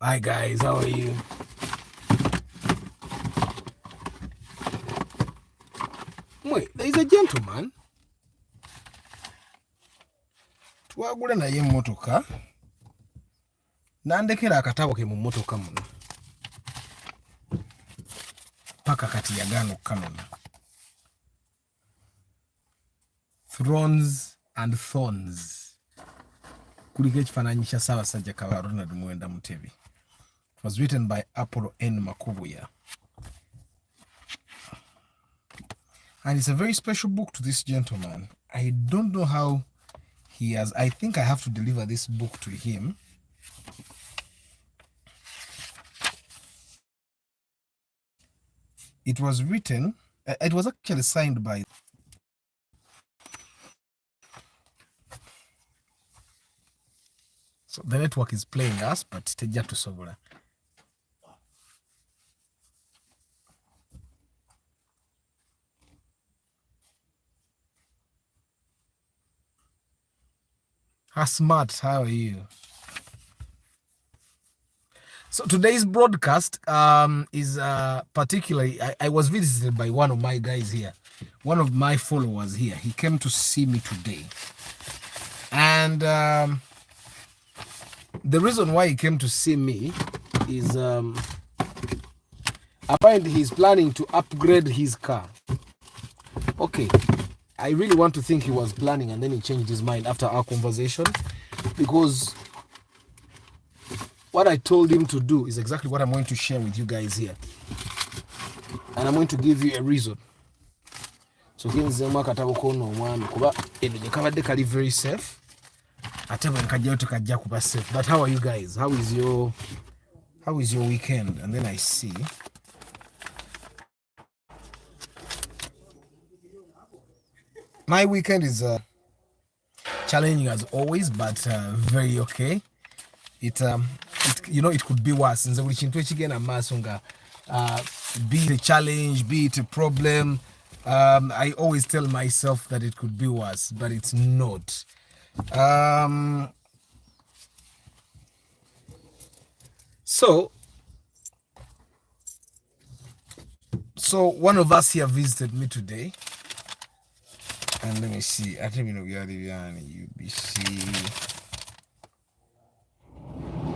Hi guys, how are you? Wait, there is a gentleman. Twagula naye mmotoka. Nandekera akatabo ke mu mmotoka muno. Paka kati yagano kanona. Thrones and Thorns. Kuliko ekifaananyi kya Ssaabasajja Kabaka Ronald Muwenda Mutebi. It was written by Apollo N. Makubuya. And it's a very special book to this gentleman. I don't know how he has. I think I have to deliver this book to him. It was written, it was actually signed by. So the network is playing us, but Teja to Sobora. Smart, how are you? So today's broadcast is particularly, I was visited by one of my guys here, one of my followers here. He came to see me today. And the reason why he came to see me is apparently he's planning to upgrade his car. Okay. I really want to think he was planning and then he changed his mind after our conversation, because what I told him to do is exactly what I'm going to share with you guys here. And I'm going to give you a reason. So here's the katabo kono one kuba edde kabadde kali very safe. Atebe nkajja tukajja kuba safe. But how are you guys? How is your weekend? And then I see my weekend is challenging as always, but very okay. It it could be worse. Nze buli kintu ekigenda maaso nga be it a challenge, be it a problem. I always tell myself that it could be worse, but it's not. So one of us here visited me today. And let me see. I think UBC.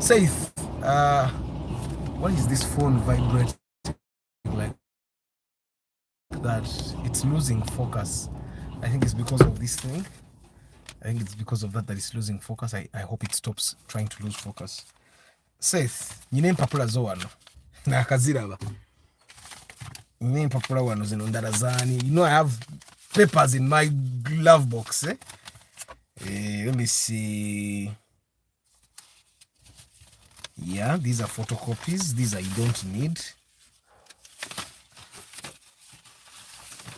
Safe. Why is this phone vibrating like that? It's losing focus. I think it's because of this thing. I think it's because of that it's losing focus. I hope it stops trying to lose focus. Safe. Nyine mpapula zo wano. Na akaziraba. Nyine mpapula wano zino ndala zani. You know I have papers in my glove box. Let me see. Yeah, these are photocopies. These I don't need.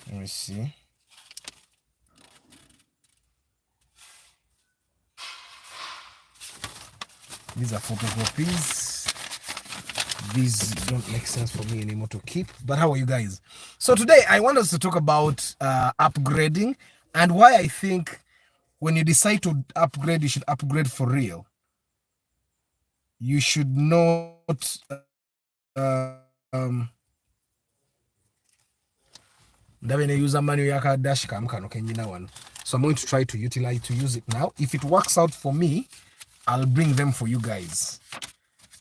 Let me see. These are photocopies. These don't make sense for me anymore to keep. But how are you guys? So today I want us to talk about upgrading and why I think when you decide to upgrade, you should upgrade for real. You should not so I'm going to try to use it now. If it works out for me, I'll bring them for you guys.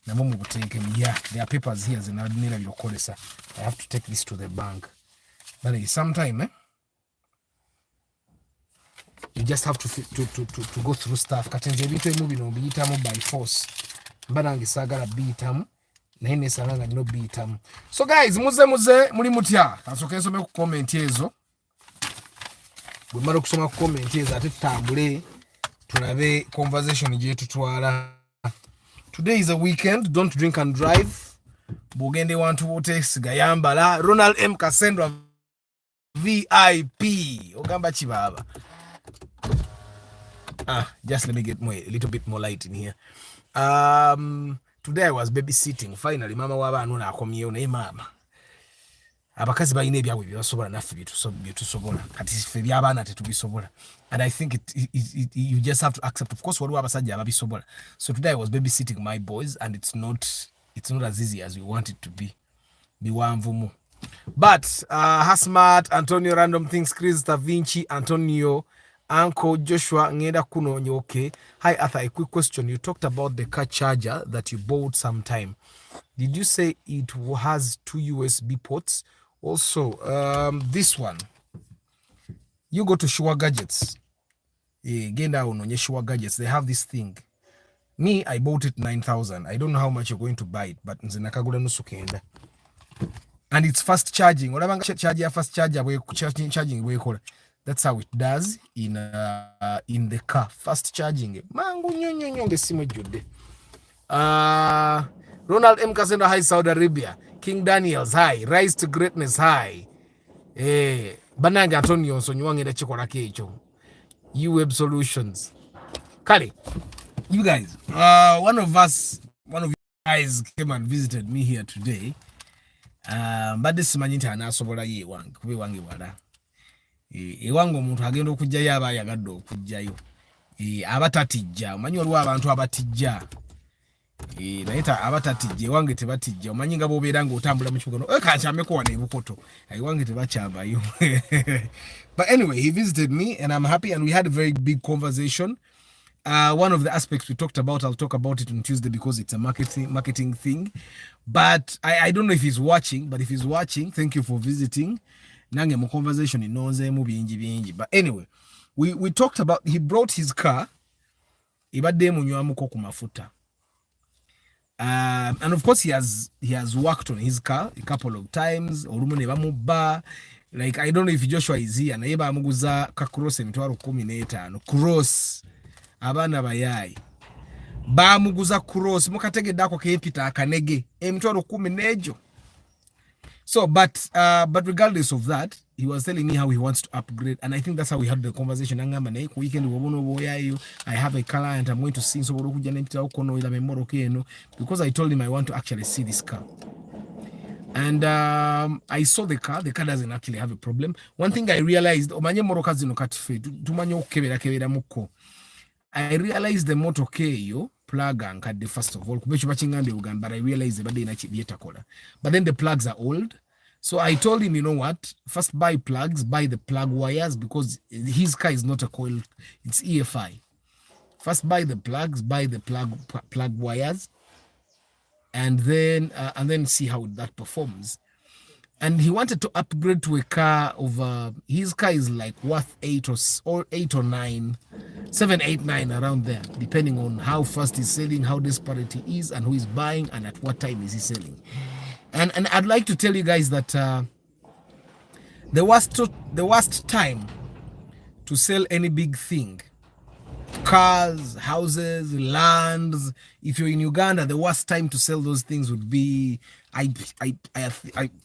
Yeah, there are papers here. I have to take this to the bank. But sometime, you just have to go through stuff. By force. So guys, muze muri mutya. Kasoke nsome ku comment ezo. Bwe mara kusoma ku comment ezo ate tutambule tulabe conversation gye tutwala. Today is a weekend. Don't drink and drive. Bugende wantu wote sigayambala. Ronald M. Kasendwa VIP. Ogamba chibaba. Just let me get a little bit more light in here. Today I was babysitting. Finally, mama waba anuna akomye na mama. abakazi balina ebyabwe byebasobola naffe byetusobola kati ffe byabaana tetubisobola, and I think you just have to accept. Of course waliwo abasajja ababisobola. So today I was babysitting my boys and it's not as easy as we want it to be. Biwanvumu. But Hasmat, Antonio Random Things, Chris Da Vinci, Antonio, Uncle Joshua Ngeda Kuno, okay. Hi Arthur, a quick question. You talked about the car charger that you bought sometime. Did you say it has 2 USB ports? Also, this one. You go to Sure Gadgets. Genda unonye Sure Gadgets. They have this thing. Me, I bought it 9,000. I don't know how much you're going to buy it, but nzinakagula nusukenda. And it's fast charging. Whatever charger, fast charger, charging. That's how it does in the car. Fast charging. Mangu nyonyo simu jude. Ronald M. Kasendo, hi Saudi Arabia. King Daniels, hi. Rise to greatness, hi. Bananga Antonio, so nywange da chikola kecho. Web Solutions. Kali, you guys, one of you guys came and visited me here today. But this manyita anasobola ye wange kube wange wala ewange omuntu agenda okujjayo aba yagadde okujjayo abatatijja omanyi waliwo abantu abatijja naye abatatijja ewange tebatijja omanyi nga bwobeera ng'otambula mu kibuga kankyameko wano ebukoto ewange tebakyambayo. But anyway, he visited me and I'm happy and we had a very big conversation. One of the aspects we talked about, I'll talk about it on Tuesday because it's a marketing thing. But I don't know if he's watching, but if he's watching, thank you for visiting. Nange mu conversation inonze mu bingi. But anyway, we talked about, he brought his car. Ibadde munywamuko ku mafuta. And of course he has worked on his car a couple of times. Olumune bamuba. Like I don't know if Joshua is here. Na yeba amuguza ka cross emitwalo 15. Cross. Abana bayayi bamuguza cross mukategedde ako kepita akanege emitwalo 10 nejo. So but regardless of that, he was telling me how he wants to upgrade, and I think that's how we had the conversation. Angamba naye ku weekend wobono boyayo, I have a client I'm going to see, so bolo kujja nepita okono ila memoro keno, because I told him I want to actually see this car. And I saw the car doesn't actually have a problem. One thing I realized, omanye moroka zino katife tumanye okukebera muko. I realized the motor yo plug and first of all, but I realized the but then the plugs are old. So I told him, you know what? First buy plugs, buy the plug wires, because his car is not a coil, it's EFI. First buy the plugs, buy the plug wires, and then see how that performs. And he wanted to upgrade to a car of his car is like worth 8 or 9, 7, 8, 9 around there, depending on how fast he's selling, how desperate he is, and who is buying, and at what time is he selling. And I'd like to tell you guys that the worst time to sell any big thing, cars, houses, lands, if you're in Uganda, the worst time to sell those things would be I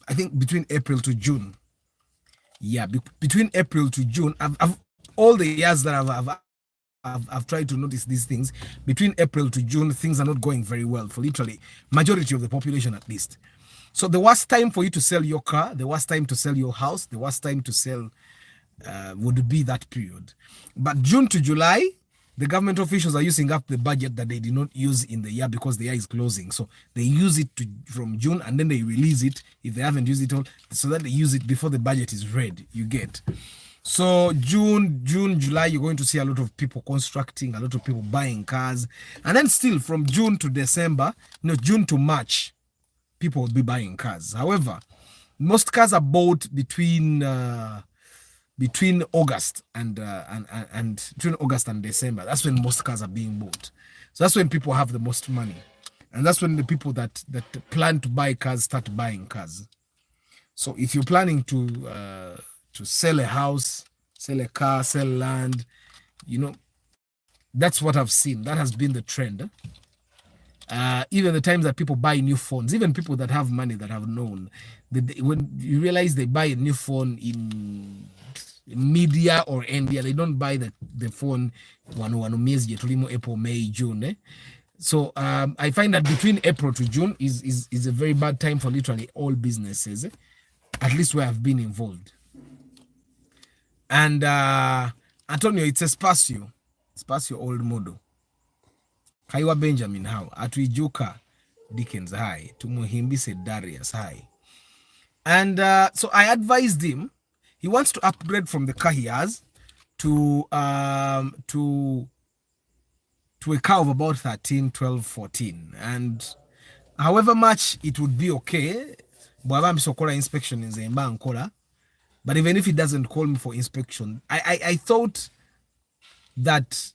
think between April to June. Yeah, between April to June. I've all the years that I've tried to notice these things, between April to June, things are not going very well for literally majority of the population at least. So the worst time for you to sell your car, the worst time to sell your house, the worst time to sell would be that period. But June to July, the government officials are using up the budget that they did not use in the year because the year is closing. So they use it from June and then they release it if they haven't used it all, so that they use it before the budget is read. You get. So June, July, you're going to see a lot of people constructing, a lot of people buying cars. And then still from June to December, June to March, people will be buying cars. However, most cars are bought between August and between August and December. That's when most cars are being bought. So that's when people have the most money, and that's when the people that plan to buy cars start buying cars. So if you're planning to sell a house, sell a car, sell land, that's what I've seen. That has been the trend. Even the times that people buy new phones, even people that have money that have known, when you realize they buy a new phone in media or India, they don't buy the phone April, May, June. So I find that between April to June is a very bad time for literally all businesses. at least where I've been involved. And Antonio, it's a Spacio old model. Kaiwa Benjamin how Atuijuka Dickens high, Tumuhimbise Darius high. And so I advised him, he wants to upgrade from the car he has to a car of about 13, 12, 14. And however much it would be okay, inspection is a but even if he doesn't call me for inspection, I thought that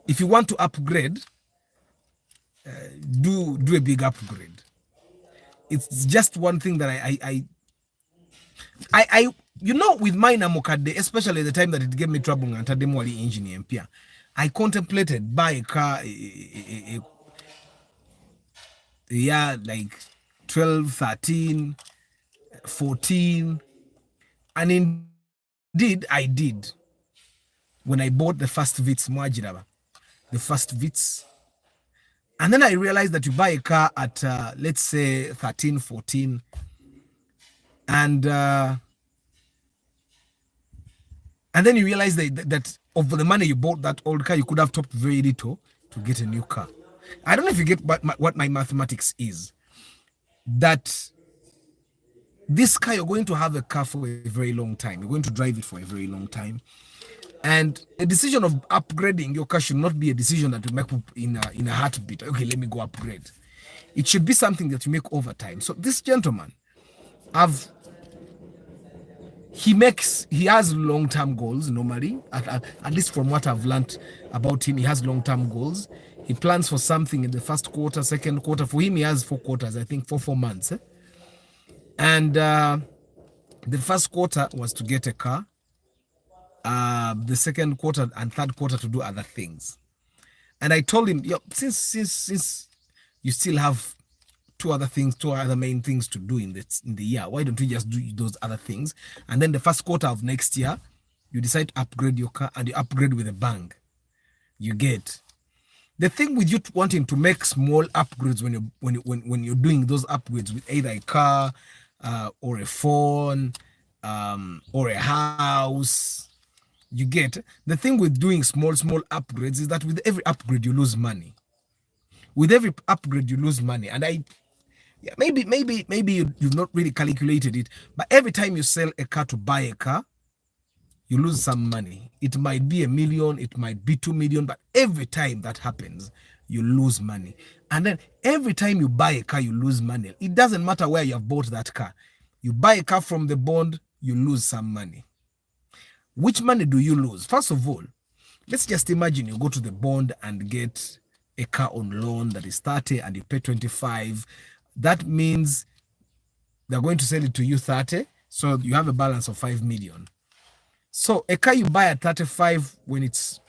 if you want to upgrade, do a big upgrade. It's just one thing that I you know, with mine Amokade, especially the time that it gave me trouble and Tademwali engine empia, I contemplated buy a car yeah, like 12, 13, 14, and indeed I did. When I bought the first Vitz Mwajiraba, the first Vitz, and then I realized that you buy a car at let's say 13, 14, and then you realize that of the money you bought that old car, you could have topped very little to get a new car. I don't know if you get what my mathematics is. That this car, you're going to have a car for a very long time. You're going to drive it for a very long time. And a decision of upgrading your car should not be a decision that you make in a heartbeat. Okay, let me go upgrade. It should be something that you make over time. So this gentleman, he has long-term goals normally. At least from what I've learned about him, he has long-term goals. He plans for something in the first quarter, second quarter. For him, he has 4 quarters, I think, for 4 months. And the first quarter was to get a car. The second quarter and third quarter to do other things. And I told him, since you still have 2 other main things to do in the year, why don't you just do those other things? And then the first quarter of next year, you decide to upgrade your car and you upgrade with a bang. You get. The thing with you wanting to make small upgrades when you're doing those upgrades with either a car or a phone or a house, you get. The thing with doing small upgrades is that with every upgrade you lose money. With every upgrade you lose money, and maybe you've not really calculated it, but every time you sell a car to buy a car, you lose some money. It might be $1 million, it might be 2 million, but every time that happens, you lose money. And then every time you buy a car, you lose money. It doesn't matter where you have bought that car. You buy a car from the bond, you lose some money. Which money do you lose? First of all, let's just imagine you go to the bond and get a car on loan that is 30 and you pay 25. That means they're going to sell it to you 30, so you have a balance of 5 million. So a car you buy at 35 when it's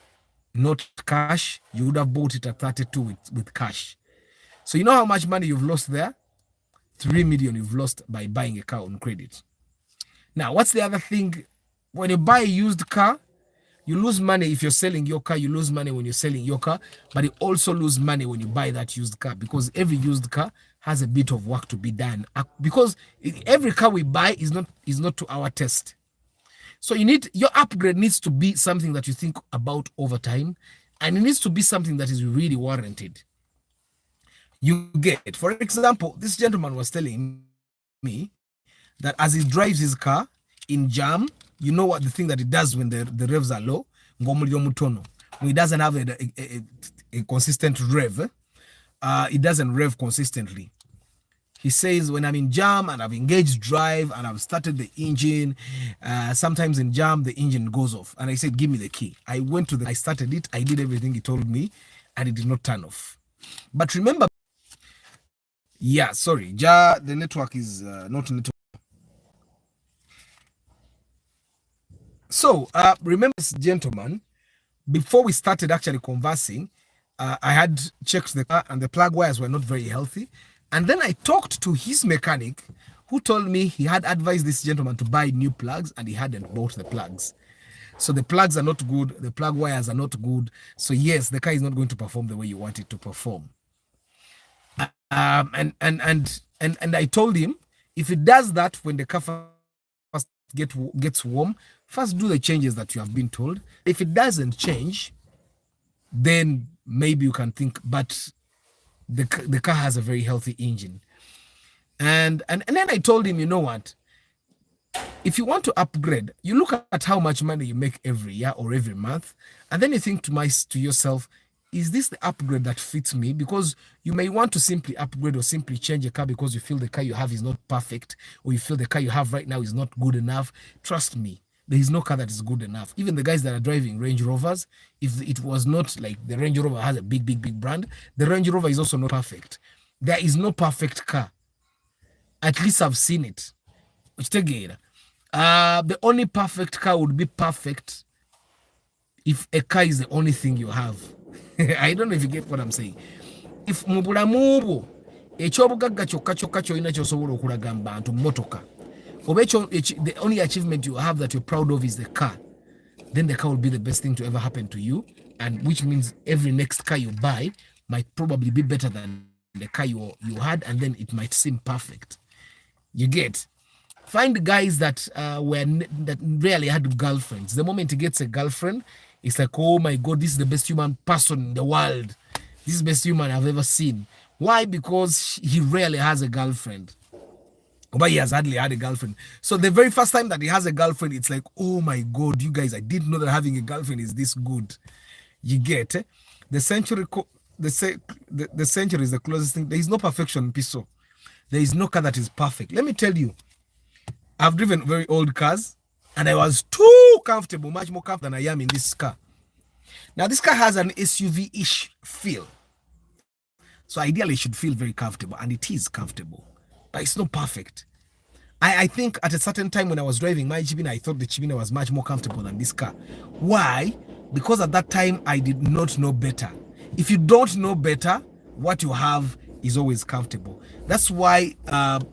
not cash, you would have bought it at 32 with cash. So you know how much money you've lost there? 3 million you've lost by buying a car on credit. Now, what's the other thing? When you buy a used car, you lose money if you're selling your car. You lose money when you're selling your car, but you also lose money when you buy that used car, because every used car has a bit of work to be done, because every car we buy is not to our taste. So your upgrade needs to be something that you think about over time, and it needs to be something that is really warranted. You get, for example, this gentleman was telling me that as he drives his car in jam, you know what the thing that it does when the revs are low? When it doesn't have a consistent rev, it doesn't rev consistently. He says, when I'm in jam and I've engaged drive and I've started the engine, sometimes in jam, the engine goes off. And I said, give me the key. I started it, I did everything he told me, and it did not turn off. But remember, yeah, sorry, the network is not network. So, remember this gentleman, before we started actually conversing, I had checked the car and the plug wires were not very healthy. And then I talked to his mechanic, who told me he had advised this gentleman to buy new plugs and he hadn't bought the plugs. So the plugs are not good, the plug wires are not good. So yes, the car is not going to perform the way you want it to perform. And I told him, If it does that when the car first gets warm, first do the changes that you have been told. If it doesn't change, then maybe you can think, but the car has a very healthy engine. And then I told him, you know what? If you want to upgrade, you look at how much money you make every year or every month, and then you think to yourself, is this the upgrade that fits me? Because you may want to simply upgrade or simply change a car because you feel the car you have is not perfect, or you feel the car you have right now is not good enough. Trust me, there is no car that is good enough. Even the guys that are driving Range Rovers, if it was not like the Range Rover has a big brand, the Range Rover is also not perfect. There is no perfect car. At least I've seen it. The only perfect car would be perfect if a car is the only thing you have. I don't know if you get what I'm saying. If mubulamu bwo ekyobugagga kyokka kyokka kyolina kyosobola okulaga mu bantu motoka, oba the only achievement you have that you're proud of is the car, then the car will be the best thing to ever happen to you, and which means every next car you buy might probably be better than the car you had, and then it might seem perfect. You get? Find guys that that rarely had girlfriends. The moment he gets a girlfriend, it's like, oh my God, this is the best human person in the world. This is the best human I've ever seen. Why? Because he rarely has a girlfriend. But he has hardly had a girlfriend. So the very first time that he has a girlfriend, it's like, oh my God, you guys, I didn't know that having a girlfriend is this good. You get it? The century is the closest thing. There is no perfection, Piso. There is no car that is perfect. Let me tell you, I've driven very old cars, and I was too comfortable, much more comfortable than I am in this car. Now, this car has an SUV-ish feel. So ideally, it should feel very comfortable, and it is comfortable. But it's not perfect. I think at a certain time when I was driving my Chibina, I thought the Chibina was much more comfortable than this car. Why? Because at that time, I did not know better. If you don't know better, what you have is always comfortable. That's why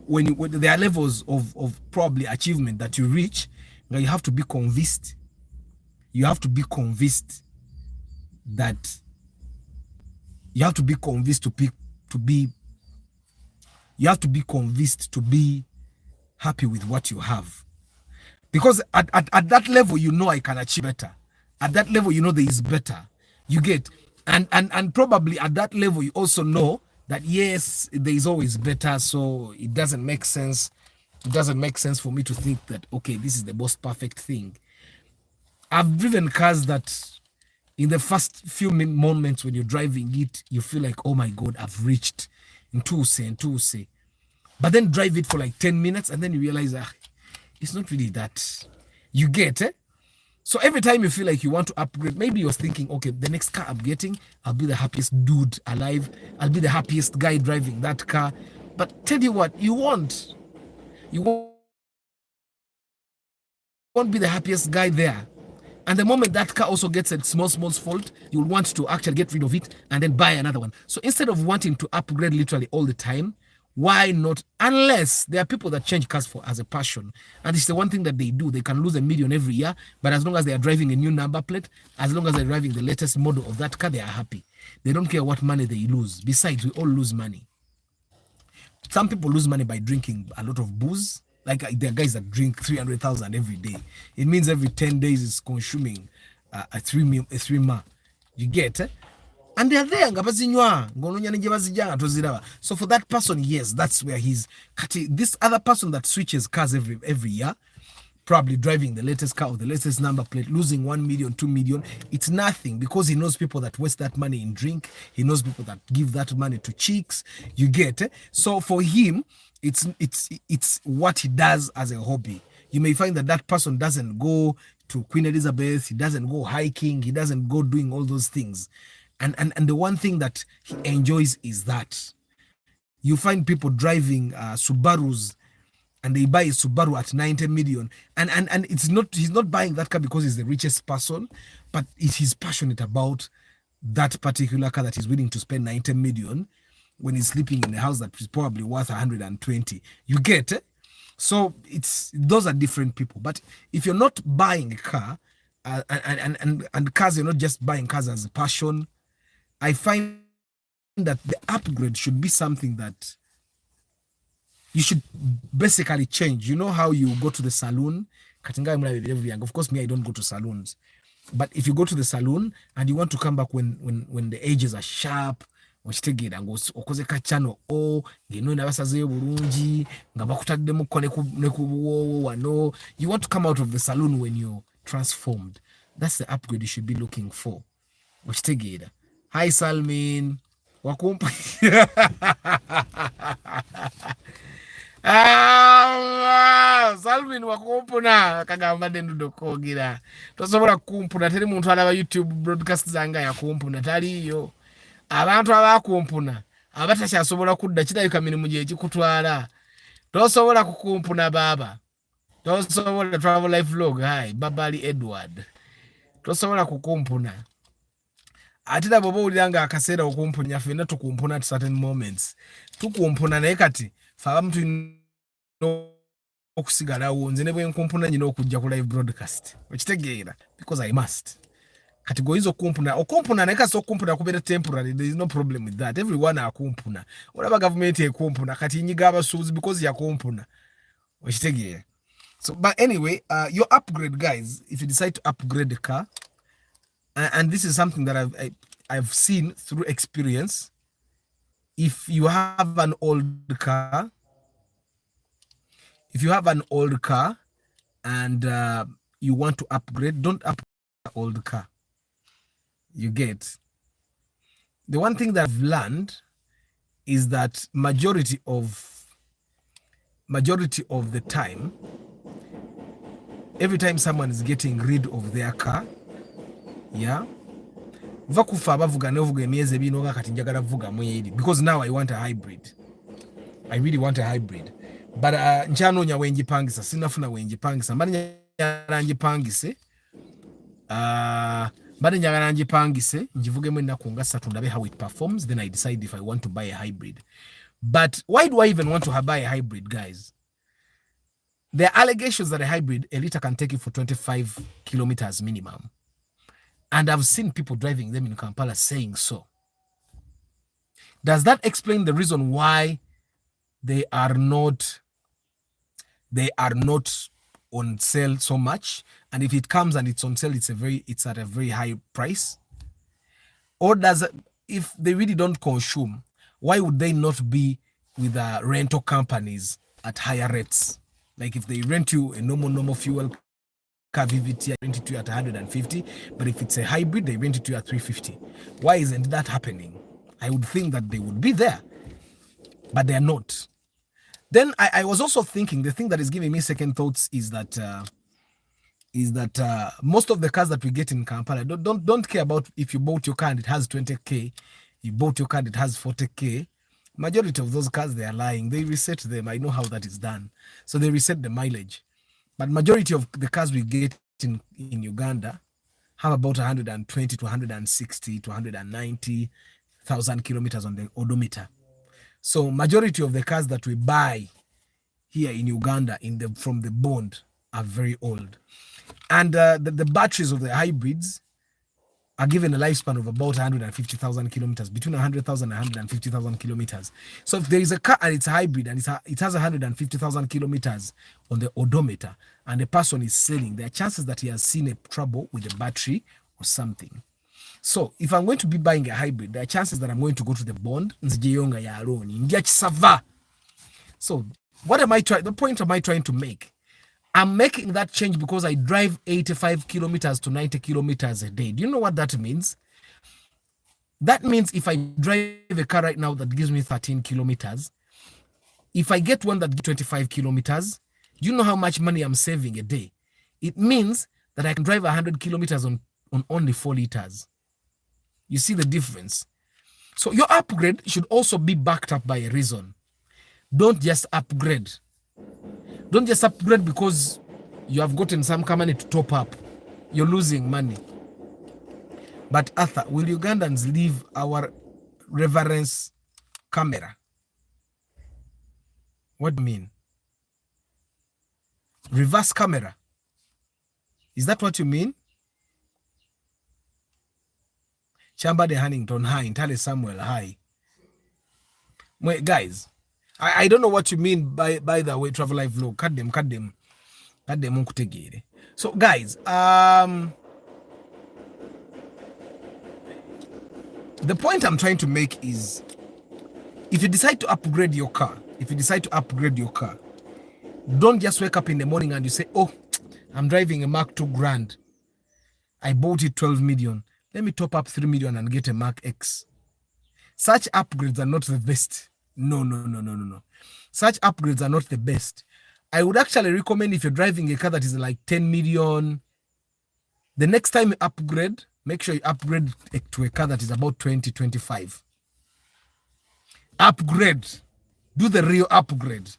when there are levels of probably achievement that you reach, you have to be convinced. You have to be convinced that you have to be convinced to be you have to be convinced to be happy with what you have. Because at that level, you know I can achieve better. At that level, you know there is better. You get, and probably at that level, you also know that yes, there is always better. So it doesn't make sense. It doesn't make sense for me to think that, okay, this is the most perfect thing. I've driven cars that in the first few moments when you're driving it, you feel like, oh my God, I've reached Ntuse. But then drive it for like 10 minutes and then you realize, it's not really that. You get it? So every time you feel like you want to upgrade, maybe you're thinking, okay, the next car I'm getting, I'll be the happiest dude alive. I'll be the happiest guy driving that car. But tell you what, you won't be the happiest guy there. And the moment that car also gets a small fault, you'll want to actually get rid of it and then buy another one. So instead of wanting to upgrade literally all the time, why not? Unless there are people that change cars as a passion. And it's the one thing that they do. They can lose $1 million every year, but as long as they are driving a new number plate, as long as they're driving the latest model of that car, they are happy. They don't care what money they lose. Besides, we all lose money. Some people lose money by drinking a lot of booze. Like there are guys that drink 300,000 every day. It means every 10 days is consuming a 3 ma. You get it? And they're there. So for that person, yes, that's where he's cutting. This other person that switches cars every year, probably driving the latest car or the latest number plate, losing 1 million, 2 million, it's nothing because he knows people that waste that money in drink. He knows people that give that money to chicks. You get it? So for him, it's what he does as a hobby. You may find that person doesn't go to Queen Elizabeth, he doesn't go hiking, he doesn't go doing all those things. And the one thing that he enjoys is that you find people driving Subarus, and they buy a Subaru at 90 million. And it's not, he's not buying that car because he's the richest person, but he's passionate about that particular car that he's willing to spend 90 million when he's sleeping in a house that is probably worth 120. You get it? So those are different people. But if you're not buying a car, and cars, you're not just buying cars as a passion, I find that the upgrade should be something that you should basically change. You know how you go to the saloon? Of course, me, I don't go to saloons. But if you go to the saloon and you want to come back when the edges are sharp, okitegeera ng'okoze ka channel o ng'eno nabasazeyo bulungi nga bakutaddemukko ne ku buwoowo wano, you want to come out of the saloon when you're transformed. That's the upgrade you should be looking for. Okitegeera. Hi Salmin, wakumpa Salmin wakumpuna kagamba dendudo kogira tosobola kumpuna teri muntu alaba YouTube broadcast zanga yakumpuna taliyo abantu abakumpuna abatakyasobola kudda kirabika mirimu gye kikutwala tosobola kukumpuna baba tosobola travel life vlog hi babali Edward tosobola kukumpuna ate nabo bowulira nga akaseera okumpunya ffenna tukumpuna at certain moments tukumpuna naye kati fe abamu tulina okusigalawo nze ne bwe nkumpuna nyina okujja ku live broadcast okitegeera because I must kati goyinza okumpuna naye kasi okumpuna kubeera temporary. There is no problem with that. Everyone akumpuna olaba gavumenti ekumpuna kati nyiga abasuubuzi because yakumpuna okitegeera. So but anyway, your upgrade guys, if you decide to upgrade the car, and this is something that I've seen through experience. If you have an old car, and you want to upgrade, don't upgrade the old car. You get. The one thing that I've learned is that majority of the time, every time someone is getting rid of their car, yeah, vakufa abavuga nevuga emyezi ebiri noga kati njagala vuga mweri because now I want a hybrid. I really want a hybrid. But nchanonya wenjipangisa sinafuna wenjipangisa mbali njagala njipangise njivugemu ennaku nga 3 ndabe how it performs, then I decide if I want to buy a hybrid. But why do I even want to buy a hybrid, guys? There are allegations that a hybrid, a liter can take you for 25 kilometers minimum. And I've seen people driving them in Kampala saying so. Does that explain the reason why they are not on sale so much? And if it comes and it's on sale, it's at a very high price? Or if they really don't consume, why would they not be with rental companies at higher rates? Like if they rent you a normal fuel car VVT, I rent it to you at 150, but if it's a hybrid, they rent it to you at 350. Why isn't that happening? I would think that they would be there, but they're not. Then I was also thinking, the thing that is giving me second thoughts is that most of the cars that we get in Kampala don't care about if you bought your car and it has 20k, you bought your car and it has 40k. Majority of those cars, they are lying. They reset them. I know how that is done. So they reset the mileage. But majority of the cars we get in Uganda have about 120 to 160 to 190,000 kilometers on the odometer. So majority of the cars that we buy here in Uganda from the bond are very old. And the batteries of the hybrids are given a lifespan of about 150,000 kilometers, between 100,000 and 150,000 kilometers. So if there is a car and it's a hybrid and it has 150,000 kilometers on the odometer and the person is selling, there are chances that he has seen a trouble with the battery or something. So if I'm going to be buying a hybrid, there are chances that I'm going to go to the bond. So the point am I trying to make? I'm making that change because I drive 85 kilometers to 90 kilometers a day. Do you know what that means? That means if I drive a car right now that gives me 13 kilometers, if I get one that gives 25 kilometers, do you know how much money I'm saving a day? It means that I can drive 100 kilometers on only 4 liters. You see the difference? So your upgrade should also be backed up by a reason. Don't just upgrade. Don't just upgrade because you have gotten some company to top up. You're losing money. But Arthur, will Ugandans leave our reverence camera? What do you mean? Reverse camera? Is that what you mean? Chamba de Hannington, hi. Ntale Samuel, hi. Wait, guys, I don't know what you mean by the way travel life vlog. Cut them. So guys, the point I'm trying to make is, if you decide to upgrade your car, don't just wake up in the morning and you say, oh, I'm driving a Mark 2 grand. I bought it 12 million. Let me top up 3 million and get a Mark X. Such upgrades are not the best. No. Such upgrades are not the best. I would actually recommend, if you're driving a car that is like 10 million, the next time you upgrade, make sure you upgrade to a car that is about 20, 25. Upgrade. Do the real upgrade.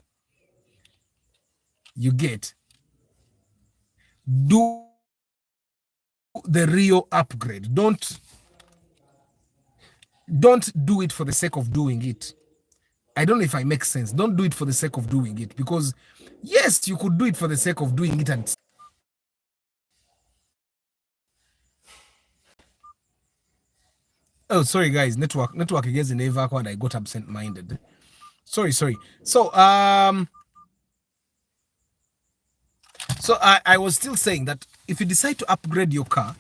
You get. Do the real upgrade. Don't do it for the sake of doing it. I don't know if I make sense. Don't do it for the sake of doing it, because yes, you could do it for the sake of doing it. And oh, sorry guys, network against in Ava, and I got absent-minded. Sorry. So I was still saying that if you decide to upgrade your car,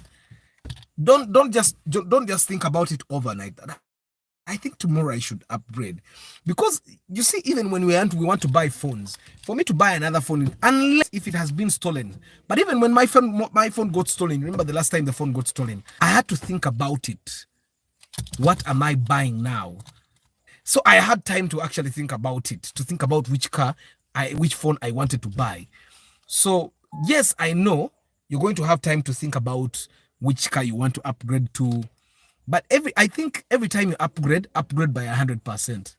don't just think about it overnight. I think tomorrow I should upgrade, because you see, even when we want to buy phones, for me to buy another phone, unless if it has been stolen. But even when my phone got stolen, remember the last time the phone got stolen, I had to think about it. What am I buying now? So I had time to actually think about it, to think about which phone I wanted to buy. So yes, I know you're going to have time to think about which car you want to upgrade to. But I think every time you upgrade by 100%.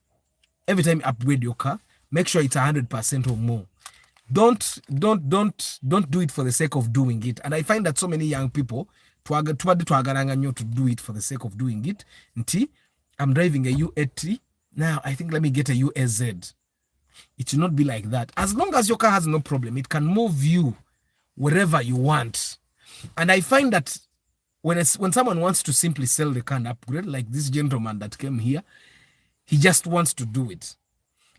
Every time you upgrade your car, make sure it's 100% or more. Don't do it for the sake of doing it. And I find that so many young people to do it for the sake of doing it. I'm driving a U80 now. I think let me get a USZ. It should not be like that. As long as your car has no problem, it can move you wherever you want. And I find that when someone wants to simply sell the car and upgrade, like this gentleman that came here, he just wants to do it.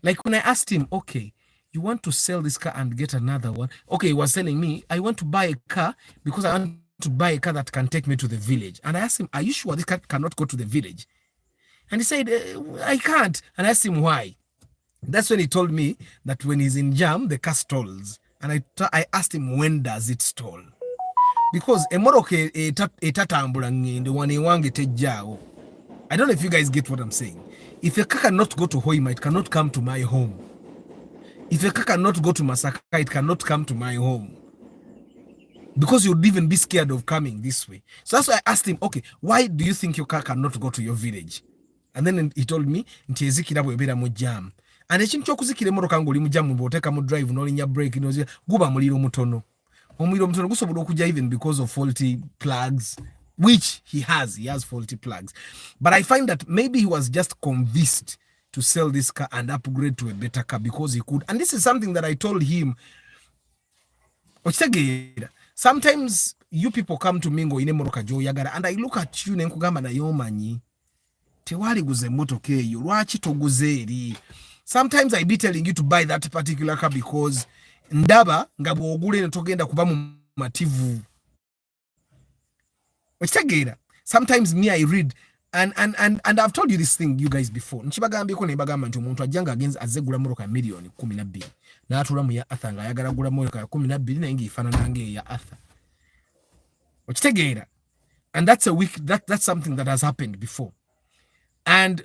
Like when I asked him, okay, you want to sell this car and get another one? Okay, he was telling me, I want to buy a car because I want to buy a car that can take me to the village. And I asked him, are you sure this car cannot go to the village? And he said, I can't. And I asked him why. That's when he told me that when he's in jam, the car stalls. And I asked him, when does it stall? Because I don't know if you guys get what I'm saying. If a car cannot go to Hoima, it cannot come to my home. If a car cannot go to Masaka, it cannot come to my home. Because you'd even be scared of coming this way. So that's why I asked him, okay, why do you think your car cannot go to your village? And then he told me, jam. And ekintu kyokuzikira emotoka ng'oli mu jam bw'oteeka mu drive n'olinya brake guba muliro mutono. Omuliro mutono gusobola okujja even because of faulty plugs, which he has faulty plugs. But I find that maybe he was just convinced to sell this car and upgrade to a better car because he could. And this is something that I told him. Sometimes you people come to me ngo ine motoka gy'oyagala, and I look at you nenkugamba naye omanyi tewali guze motoka eyo, lwaki toguze eri? Sometimes I be telling you to buy that particular car because ndaba nga bw'ogula togenda kuba mu mativu. Sometimes me I read and I've told you this thing, you guys, before. Nchibagambiko ne bagamba nti omuntu ajjanga agenza azegula motoka million 12 n'atula mu ya Arthur nga ayagala gula motoka 12 naye ng'efaanana ng'eya Arthur. Okitegeera? And that's something that has happened before. And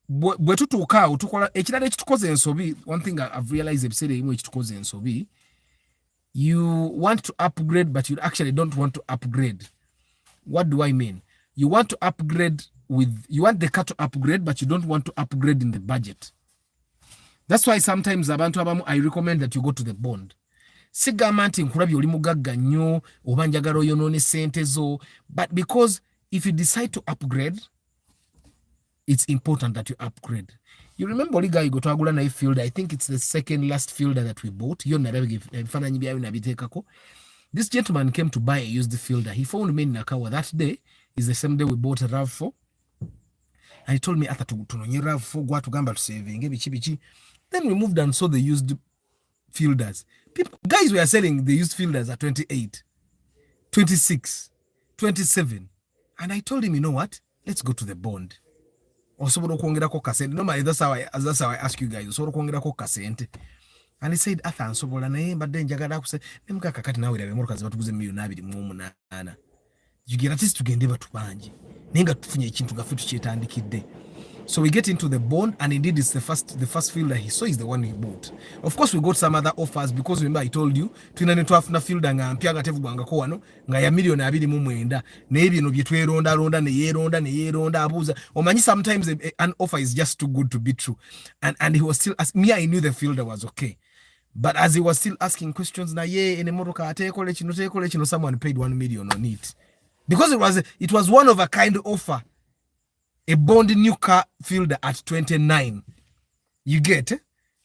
bwe tutuukaawo tukola ekirala ekitukoze ensobi. One thing I've realized ebiseera ebimu ekitukoze ensobi, you want to upgrade but you actually don't want to upgrade. What do I mean? You want to upgrade you want the car to upgrade but you don't want to upgrade in the budget. That's why sometimes abantu abamu I recommend that you go to the bond. Sigamba nti nkulabye oli mugagga nnyo oba njagala oyonoone sente zo, but because if you decide to upgrade, it's important that you upgrade. You remember oli guy twagula naye fielder, I think it's the second last fielder that we bought. Yo nalabye ebifaananyi byayo nabiteekako. This gentleman came to buy a used fielder. He found me in Nakawa. That day is the same day we bought a RAV4. And he told me, Arthur, tunonye RAV4 gwa tugamba tusaving biki. Then we moved and saw the used fielders. Guys were selling the used fielders at 28, 26, 27. And I told him, you know what? Let's go to the bond. Osobola okwongerako kasente. Normally that's how I ask you guys. Osobola okwongerako kasente. And he said, Arthur, nsobola naye mbadde njagala kuse ne mukaka kati nawe irabe motoka zibatuguze $228,000. Jugera tisi tugende batubanji. Nenga tufunye ekintu gafe tukyetandikidde. So we get into the bond, and indeed it's the first fielder he saw is the one he bought. Of course, we got some other offers because remember I told you twina ne twafuna fielder nga mpya gatevugwangako wano nga ya $229,000 n'ebino bye tweronda ne yeronda abuuza. Omanyi sometimes an offer is just too good to be true, and he was still me. I knew the fielder was okay, but as he was still asking questions, na ye ene motoka atekole kino, someone paid $1 million on it because it was one of a kind offer. A bond new car fielder at 29, you get,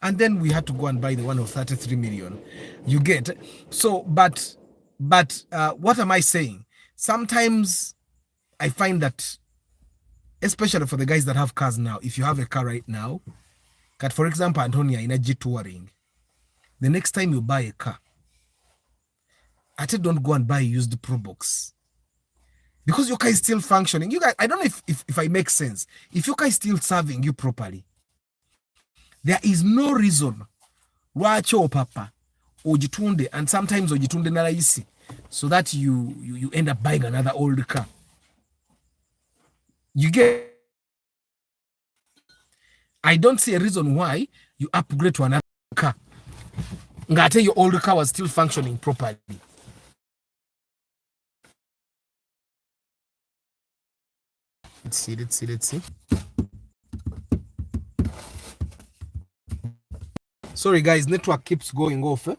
and then we had to go and buy the one of 33 million, you get. So but what am I saying? Sometimes I find that, especially for the guys that have cars now, if you have a car right now, for example, Antonia in a G touring, the next time you buy a car, I tell don't go and buy a used Pro Box. Because your car is still functioning. You guys, I don't know if I make sense. If your car is still serving you properly, there is no reason why papa ojitunde, and sometimes ojitunde na raisi, so that you end up buying another old car. You get? I don't see a reason why you upgrade to another car. Ngate your old car was still functioning properly. Let's see. Sorry guys, network keeps going off.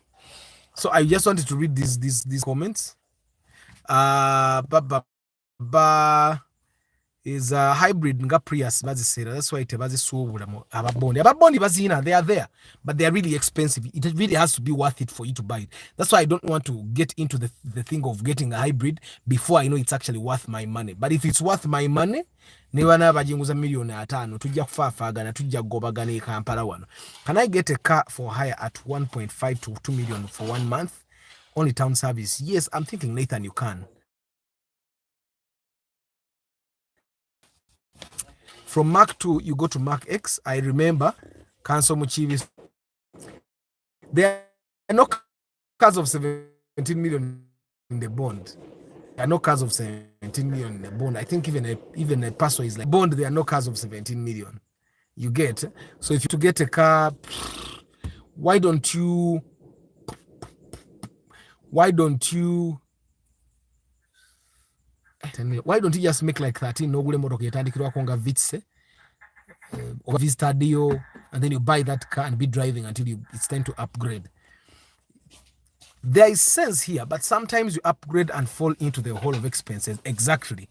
So I just wanted to read these comments. Is a hybrid nga Prius bazisera. That's why tebazisuubula mu ababondi bazina, they are there, but they are really expensive. It really has to be worth it for you to buy it. That's why I don't want to get into the thing of getting a hybrid before I know it's actually worth my money. But if it's worth my money, niba nabajinguza $5,000,000 tujja kufaafagana, tujja gobagana e Kampala wano. Can I get a car for hire at 1.5 to 2 million for 1 month? Only town service. Yes, I'm thinking, Nathan, you can. From Mark 2, you go to Mark X. I remember Council Muchivis. There are no cars of 17 million in the bond. There are no cars of 17 million in the bond. I think even a person is like bond. There are no cars of 17 million. You get? So if you to get a car, why don't you just make like 13 no gule motoka yetandikirwa konga vitse or Vista Dio, and then you buy that car and be driving until it's time to upgrade. There is sense here, but sometimes you upgrade and fall into the hole of expenses. Exactly.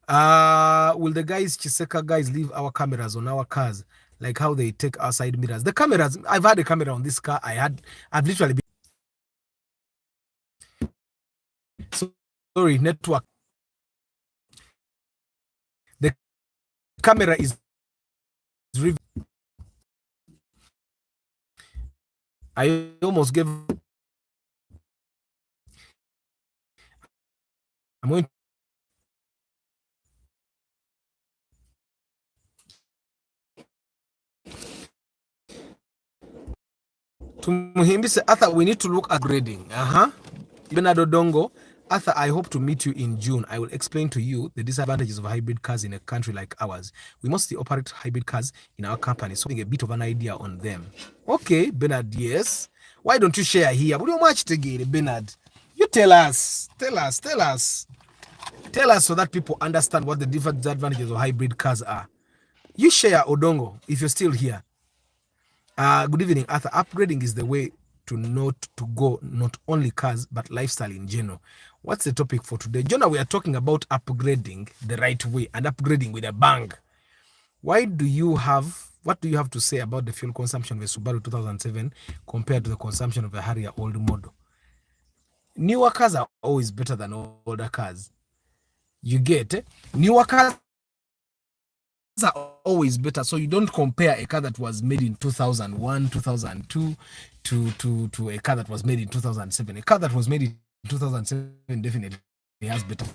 Will the Chiseka guys leave our cameras on our cars, like how they take our side mirrors? The cameras, I've had a camera on this car. I've literally been. Sorry, network. The camera is. I almost gave. I'm going to Muhimbi. Arthur, we need to look at grading. Bernardo Dongo. Arthur, I hope to meet you in June. I will explain to you the disadvantages of hybrid cars in a country like ours. We mostly operate hybrid cars in our company, so getting a bit of an idea on them. Okay, Bernard, yes. Why don't you share here? Will you match again, Bernard? You tell us. Tell us so that people understand what the different disadvantages of hybrid cars are. You share, Odongo, if you're still here. Good evening, Arthur. Upgrading is the way to go, not only cars, but lifestyle in general. What's the topic for today? Jonah, we are talking about upgrading the right way and upgrading with a bang. What do you have to say about the fuel consumption of a Subaru 2007 compared to the consumption of a Harrier old model? Newer cars are always better than older cars. You get it? Newer cars are always better. So you don't compare a car that was made in 2001, 2002 to a car that was made in 2007. A car that was made in 2007 definitely has better